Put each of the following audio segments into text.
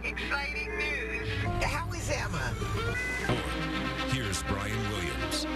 exciting news. How is Emma? Here's Brian Williams.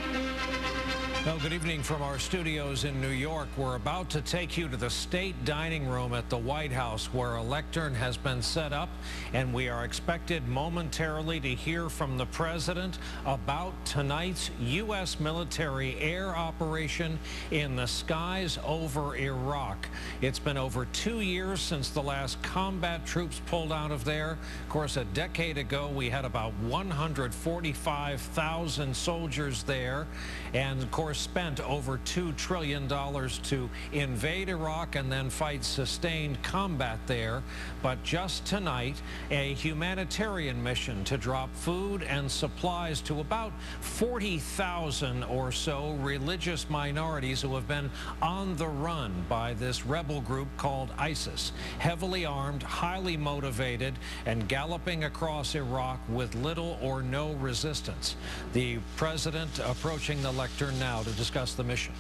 Well, good evening from our studios in New York. We're about to take you to the state dining room at the White House, where a lectern has been set up, and we are expected momentarily to hear from the president about tonight's U.S. military air operation in the skies over Iraq. It's been over 2 years since the last combat troops pulled out of there. Of course, a decade ago, we had about 145,000 soldiers there, and of course, spent over $2 trillion to invade Iraq and then fight sustained combat there. But just tonight, a humanitarian mission to drop food and supplies to about 40,000 or so religious minorities who have been on the run by this rebel group called ISIS. Heavily armed, highly motivated, and galloping across Iraq with little or no resistance. The president approaching the lectern now to discuss the mission.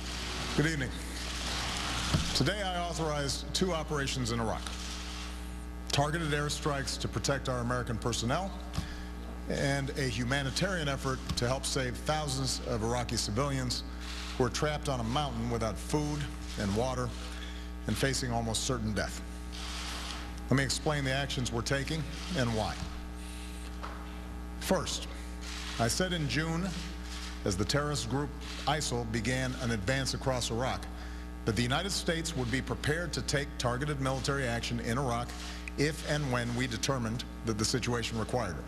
Good evening. Today I authorized 2 operations in Iraq. Targeted airstrikes to protect our American personnel and a humanitarian effort to help save thousands of Iraqi civilians who are trapped on a mountain without food and water and facing almost certain death. Let me explain the actions we're taking and why. First, I said in June, as the terrorist group ISIL began an advance across Iraq, that the United States would be prepared to take targeted military action in Iraq if and when we determined that the situation required it.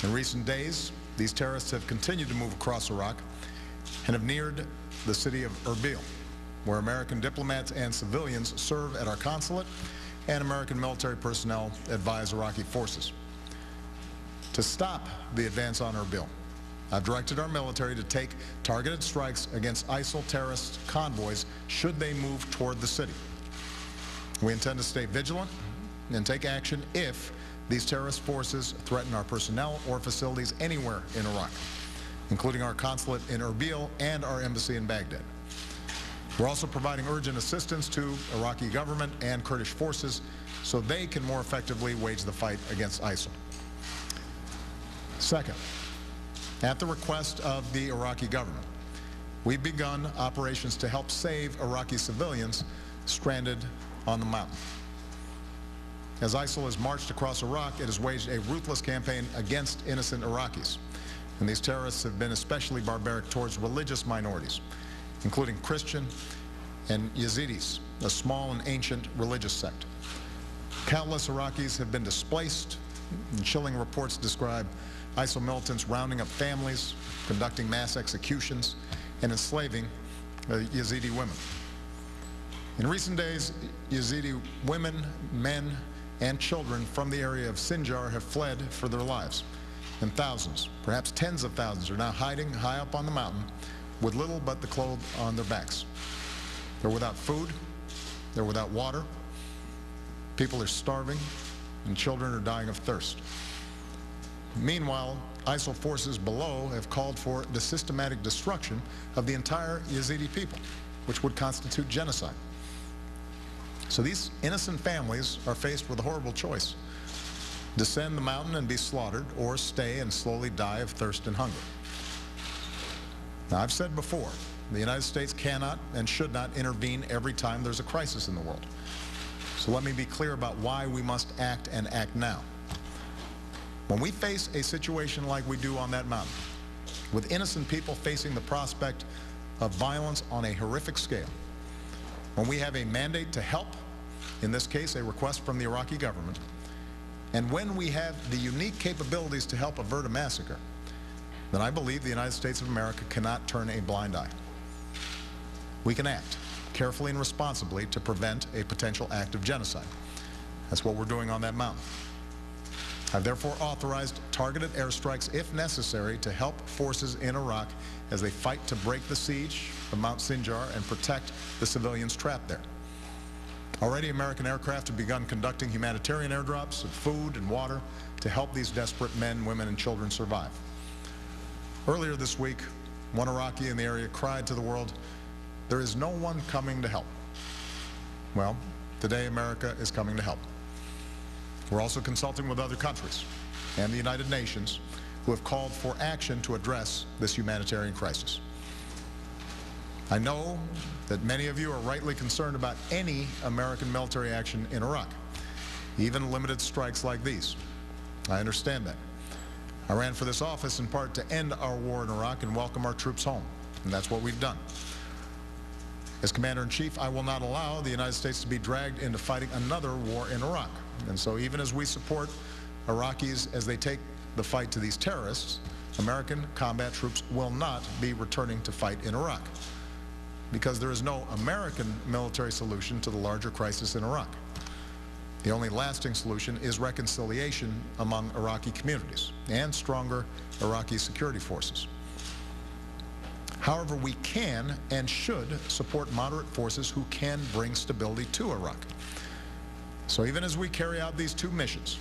In recent days, these terrorists have continued to move across Iraq and have neared the city of Erbil, where American diplomats and civilians serve at our consulate and American military personnel advise Iraqi forces. To stop the advance on Erbil, I've directed our military to take targeted strikes against ISIL terrorist convoys should they move toward the city. We intend to stay vigilant and take action if these terrorist forces threaten our personnel or facilities anywhere in Iraq, including our consulate in Erbil and our embassy in Baghdad. We're also providing urgent assistance to Iraqi government and Kurdish forces so they can more effectively wage the fight against ISIL. Second, at the request of the Iraqi government, we've begun operations to help save Iraqi civilians stranded on the mountain. As ISIL has marched across Iraq, it has waged a ruthless campaign against innocent Iraqis. And these terrorists have been especially barbaric towards religious minorities, including Christian and Yazidis, a small and ancient religious sect. Countless Iraqis have been displaced, and chilling reports describe ISIL militants rounding up families, conducting mass executions, and enslaving Yazidi women. In recent days, Yazidi women, men, and children from the area of Sinjar have fled for their lives. And thousands, perhaps tens of thousands, are now hiding high up on the mountain with little but the clothes on their backs. They're without food, they're without water, people are starving, and children are dying of thirst. Meanwhile, ISIL forces below have called for the systematic destruction of the entire Yazidi people, which would constitute genocide. So these innocent families are faced with a horrible choice: descend the mountain and be slaughtered, or stay and slowly die of thirst and hunger. Now, I've said before, the United States cannot and should not intervene every time there's a crisis in the world. So let me be clear about why we must act, and act now. When we face a situation like we do on that mountain, with innocent people facing the prospect of violence on a horrific scale, when we have a mandate to help, in this case a request from the Iraqi government, and when we have the unique capabilities to help avert a massacre, then I believe the United States of America cannot turn a blind eye. We can act carefully and responsibly to prevent a potential act of genocide. That's what we're doing on that mountain. I've therefore authorized targeted airstrikes, if necessary, to help forces in Iraq as they fight to break the siege of Mount Sinjar and protect the civilians trapped there. Already, American aircraft have begun conducting humanitarian airdrops of food and water to help these desperate men, women, and children survive. Earlier this week, one Iraqi in the area cried to the world, "There is no one coming to help." Well, today America is coming to help. We're also consulting with other countries and the United Nations who have called for action to address this humanitarian crisis. I know that many of you are rightly concerned about any American military action in Iraq, even limited strikes like these. I understand that. I ran for this office in part to end our war in Iraq and welcome our troops home, and that's what we've done. As Commander-in-Chief, I will not allow the United States to be dragged into fighting another war in Iraq. And so even as we support Iraqis as they take the fight to these terrorists, American combat troops will not be returning to fight in Iraq, because there is no American military solution to the larger crisis in Iraq. The only lasting solution is reconciliation among Iraqi communities and stronger Iraqi security forces. However, we can and should support moderate forces who can bring stability to Iraq. So even as we carry out these two missions,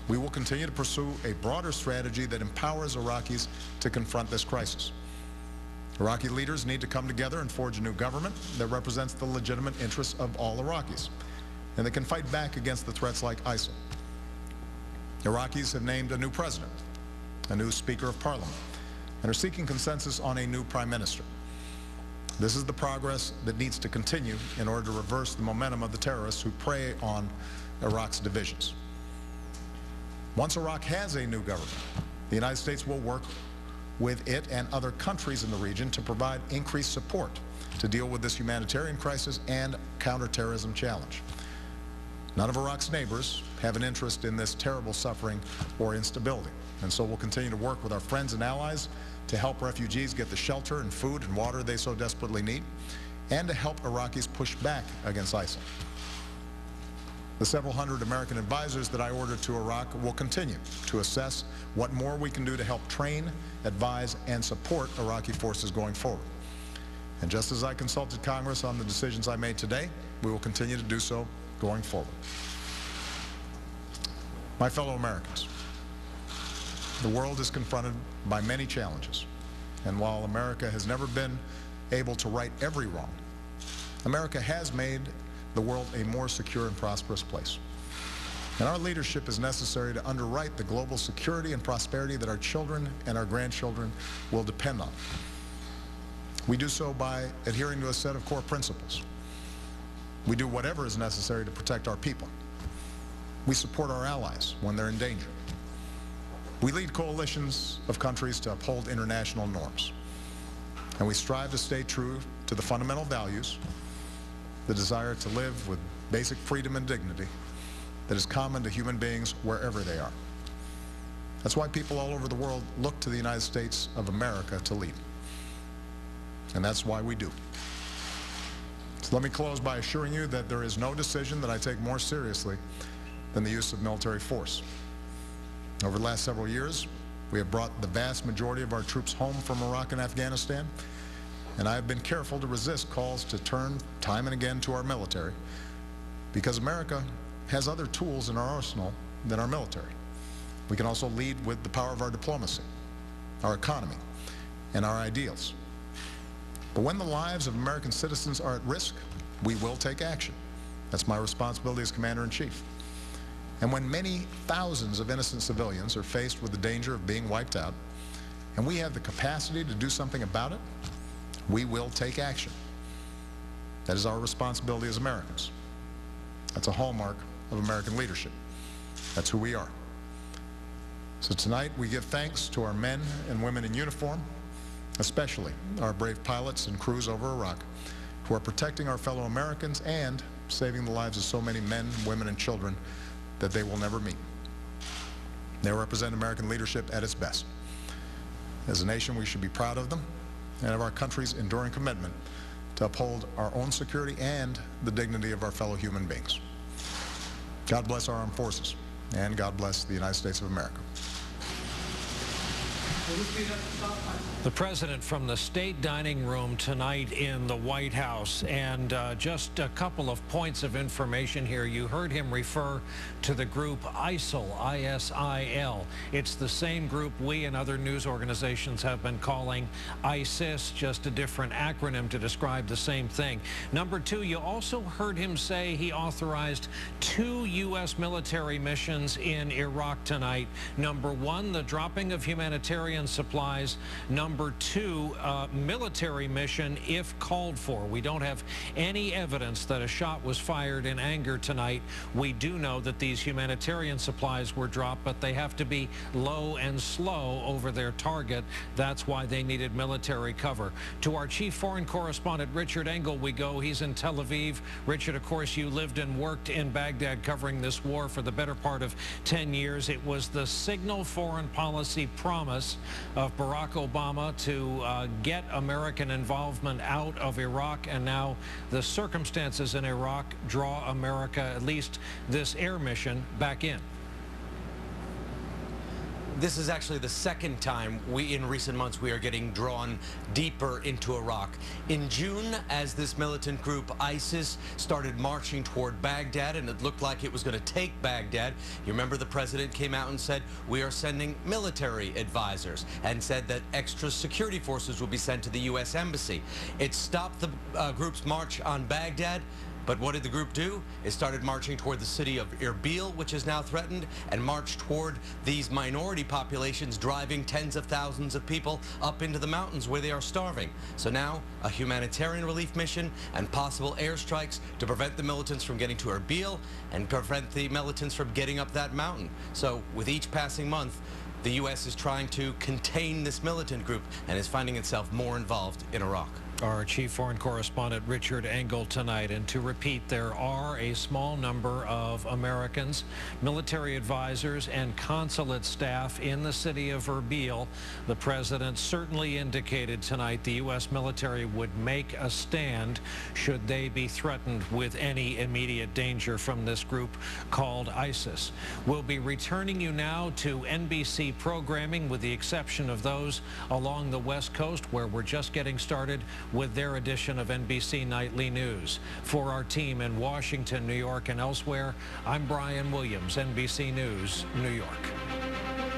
we will continue to pursue a broader strategy that empowers Iraqis to confront this crisis. Iraqi leaders need to come together and forge a new government that represents the legitimate interests of all Iraqis, and that can fight back against the threats like ISIL. Iraqis have named a new president, a new Speaker of Parliament, and are seeking consensus on a new Prime Minister. This is the progress that needs to continue in order to reverse the momentum of the terrorists who prey on Iraq's divisions. Once Iraq has a new government, the United States will work with it and other countries in the region to provide increased support to deal with this humanitarian crisis and counterterrorism challenge. None of Iraq's neighbors have an interest in this terrible suffering or instability, and so we'll continue to work with our friends and allies to help refugees get the shelter and food and water they so desperately need, and to help Iraqis push back against ISIL. The several hundred American advisors that I ordered to Iraq will continue to assess what more we can do to help train, advise, and support Iraqi forces going forward. And just as I consulted Congress on the decisions I made today, we will continue to do so going forward. My fellow Americans, the world is confronted by many challenges, and while America has never been able to right every wrong, America has made the world a more secure and prosperous place. And our leadership is necessary to underwrite the global security and prosperity that our children and our grandchildren will depend on. We do so by adhering to a set of core principles. We do whatever is necessary to protect our people. We support our allies when they're in danger. We lead coalitions of countries to uphold international norms. And we strive to stay true to the fundamental values, the desire to live with basic freedom and dignity that is common to human beings wherever they are. That's why people all over the world look to the United States of America to lead. And that's why we do. So let me close by assuring you that there is no decision that I take more seriously than the use of military force. Over the last several years, we have brought the vast majority of our troops home from Iraq and Afghanistan, and I have been careful to resist calls to turn time and again to our military, because America has other tools in our arsenal than our military. We can also lead with the power of our diplomacy, our economy, and our ideals. But when the lives of American citizens are at risk, we will take action. That's my responsibility as Commander-in-Chief. And when many thousands of innocent civilians are faced with the danger of being wiped out, and we have the capacity to do something about it, we will take action. That is our responsibility as Americans. That's a hallmark of American leadership. That's who we are. So tonight we give thanks to our men and women in uniform, especially our brave pilots and crews over Iraq, who are protecting our fellow Americans and saving the lives of so many men, women, and children that they will never meet. They represent American leadership at its best. As a nation, we should be proud of them and of our country's enduring commitment to uphold our own security and the dignity of our fellow human beings. God bless our armed forces, and God bless the United States of America. The president from the state dining room tonight in the White House. And just a couple of points of information here. You heard him refer to the group ISIL, I-S-I-L. It's the same group we and other news organizations have been calling ISIS, just a different acronym to describe the same thing. Number two, you also heard him say he authorized 2 U.S. military missions in Iraq tonight. Number one, the dropping of humanitarian supplies. Number two, military mission if called for. We don't have any evidence that a shot was fired in anger tonight. We do know that these humanitarian supplies were dropped, but they have to be low and slow over their target. That's why they needed military cover. To our chief foreign correspondent, Richard Engel, we go. He's in Tel Aviv. Richard, of course, you lived and worked in Baghdad covering this war for the better part of 10 years. It was the signal foreign policy promise of Barack Obama to get American involvement out of Iraq, and now the circumstances in Iraq draw America, at least this air mission, back in. This is actually the second time in recent months we are getting drawn deeper into Iraq. In June, as this militant group ISIS started marching toward Baghdad, and it looked like it was going to take Baghdad, you remember the president came out and said, we are sending military advisors, and said that extra security forces will be sent to the U.S. Embassy. It stopped the group's march on Baghdad. But what did the group do? It started marching toward the city of Erbil, which is now threatened, and marched toward these minority populations, driving tens of thousands of people up into the mountains where they are starving. So now a humanitarian relief mission and possible airstrikes to prevent the militants from getting to Erbil and prevent the militants from getting up that mountain. So with each passing month, the U.S. is trying to contain this militant group and is finding itself more involved in Iraq. Our chief foreign correspondent, Richard Engel, tonight. And to repeat, there are a small number of Americans, military advisors, and consulate staff in the city of Erbil. The president certainly indicated tonight the U.S. military would make a stand should they be threatened with any immediate danger from this group called ISIS. We'll be returning you now to NBC programming, with the exception of those along the West Coast, where we're just getting started with their edition of NBC Nightly News. For our team in Washington, New York, and elsewhere, I'm Brian Williams, NBC News, New York.